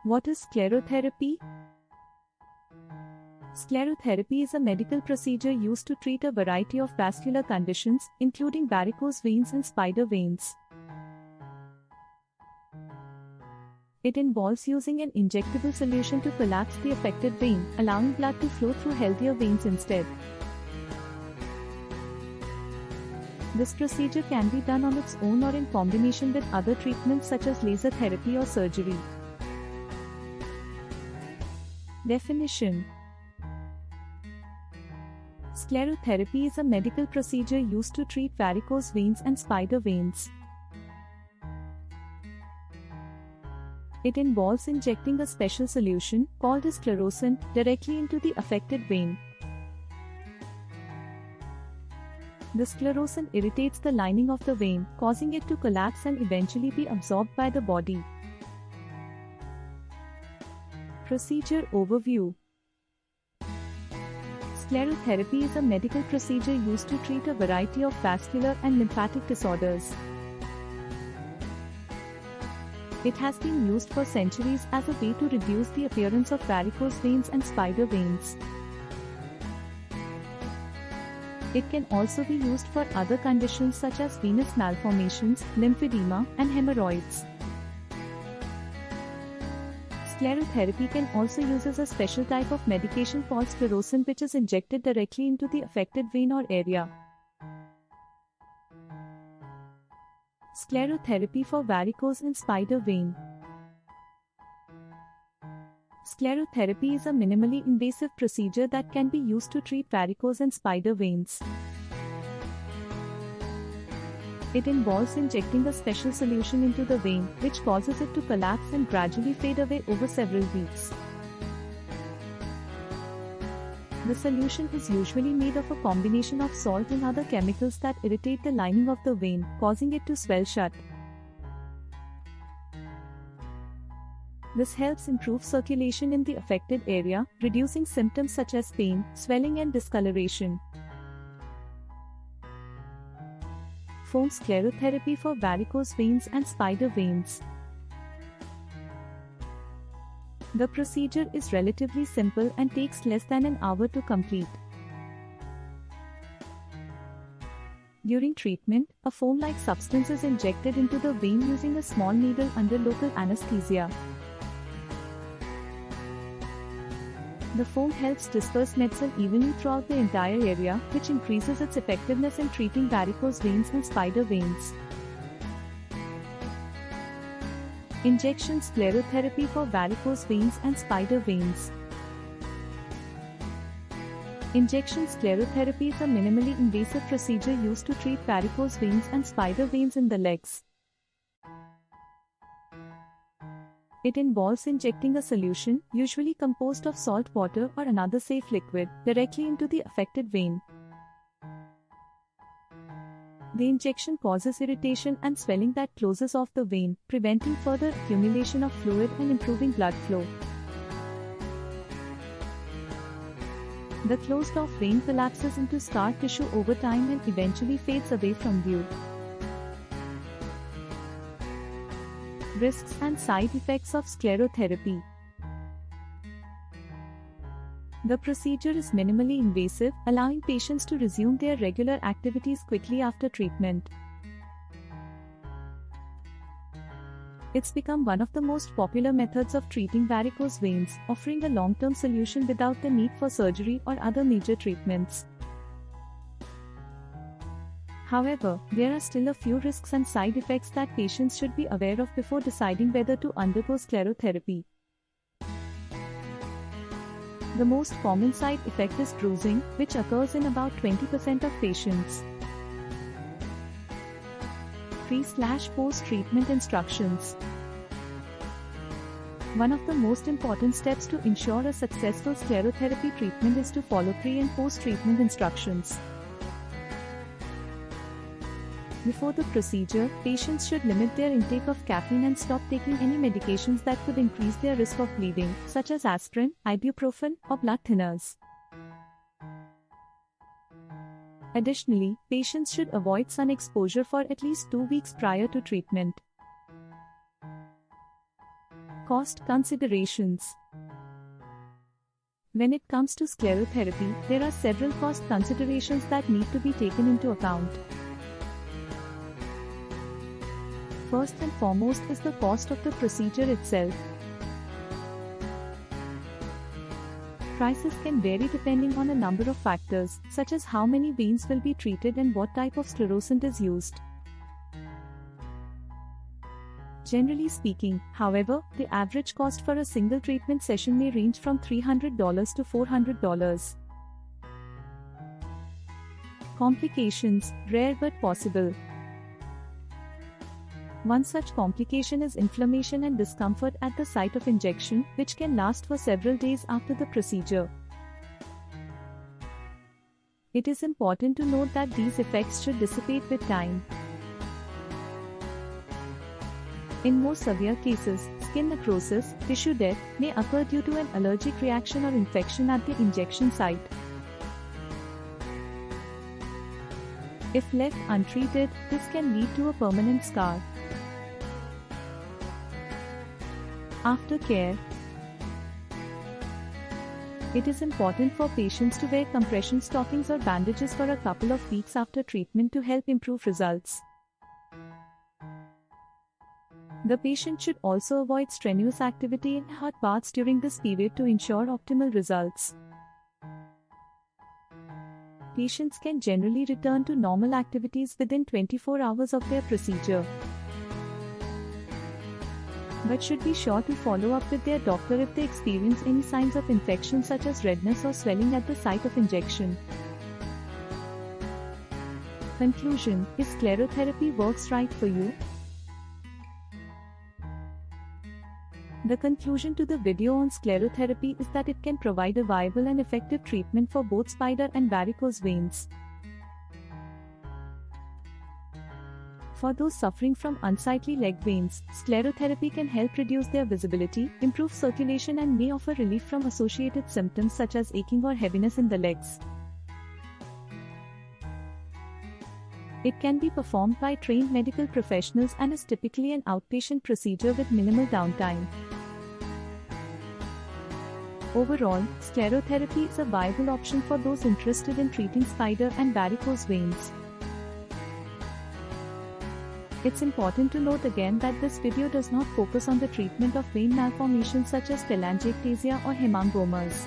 What is sclerotherapy? Sclerotherapy is a medical procedure used to treat a variety of vascular conditions, including varicose veins and spider veins. It involves using an injectable solution to collapse the affected vein, allowing blood to flow through healthier veins instead. This procedure can be done on its own or in combination with other treatments such as laser therapy or surgery. Definition: Sclerotherapy is a medical procedure used to treat varicose veins and spider veins. It involves injecting a special solution, called a sclerosant, directly into the affected vein. The sclerosant irritates the lining of the vein, causing it to collapse and eventually be absorbed by the body. Procedure overview. Sclerotherapy is a medical procedure used to treat a variety of vascular and lymphatic disorders. It has been used for centuries as a way to reduce the appearance of varicose veins and spider veins. It can also be used for other conditions such as venous malformations, lymphedema, and hemorrhoids. Sclerotherapy can also use a special type of medication called sclerosant, which is injected directly into the affected vein or area. Sclerotherapy for varicose and spider vein. Sclerotherapy is a minimally invasive procedure that can be used to treat varicose and spider veins. It involves injecting a special solution into the vein, which causes it to collapse and gradually fade away over several weeks. The solution is usually made of a combination of salt and other chemicals that irritate the lining of the vein, causing it to swell shut. This helps improve circulation in the affected area, reducing symptoms such as pain, swelling, and discoloration. Foam sclerotherapy for varicose veins and spider veins. The procedure is relatively simple and takes less than an hour to complete. During treatment, a foam-like substance is injected into the vein using a small needle under local anesthesia. The foam helps disperse medicine evenly throughout the entire area, which increases its effectiveness in treating varicose veins and spider veins. Injection sclerotherapy for varicose veins and spider veins. Injection sclerotherapy is a minimally invasive procedure used to treat varicose veins and spider veins in the legs. It involves injecting a solution, usually composed of salt water or another safe liquid, directly into the affected vein. The injection causes irritation and swelling that closes off the vein, preventing further accumulation of fluid and improving blood flow. The closed-off vein collapses into scar tissue over time and eventually fades away from view. Risks and side effects of sclerotherapy. The procedure is minimally invasive, allowing patients to resume their regular activities quickly after treatment. It's become one of the most popular methods of treating varicose veins, offering a long-term solution without the need for surgery or other major treatments. However, there are still a few risks and side effects that patients should be aware of before deciding whether to undergo sclerotherapy. The most common side effect is bruising, which occurs in about 20% of patients. Pre/post-treatment instructions. One of the most important steps to ensure a successful sclerotherapy treatment is to follow pre- and post-treatment instructions. Before the procedure, patients should limit their intake of caffeine and stop taking any medications that could increase their risk of bleeding, such as aspirin, ibuprofen, or blood thinners. Additionally, patients should avoid sun exposure for at least 2 weeks prior to treatment. Cost considerations. When it comes to sclerotherapy, there are several cost considerations that need to be taken into account. First and foremost is the cost of the procedure itself. Prices can vary depending on a number of factors, such as how many veins will be treated and what type of sclerosant is used. Generally speaking, however, the average cost for a single treatment session may range from $300 to $400. Complications, rare but possible. One such complication is inflammation and discomfort at the site of injection, which can last for several days after the procedure. It is important to note that these effects should dissipate with time. In more severe cases, skin necrosis, tissue death, may occur due to an allergic reaction or infection at the injection site. If left untreated, this can lead to a permanent scar. Aftercare. It is important for patients to wear compression stockings or bandages for a couple of weeks after treatment to help improve results. The patient should also avoid strenuous activity and hot baths during this period to ensure optimal results. Patients can generally return to normal activities within 24 hours of their procedure, but should be sure to follow up with their doctor if they experience any signs of infection such as redness or swelling at the site of injection. Conclusion: Is sclerotherapy works right for you? The conclusion to the video on sclerotherapy is that it can provide a viable and effective treatment for both spider and varicose veins. For those suffering from unsightly leg veins, sclerotherapy can help reduce their visibility, improve circulation, and may offer relief from associated symptoms such as aching or heaviness in the legs. It can be performed by trained medical professionals and is typically an outpatient procedure with minimal downtime. Overall, sclerotherapy is a viable option for those interested in treating spider and varicose veins. It's important to note again that this video does not focus on the treatment of vein malformations such as telangiectasia or hemangiomas.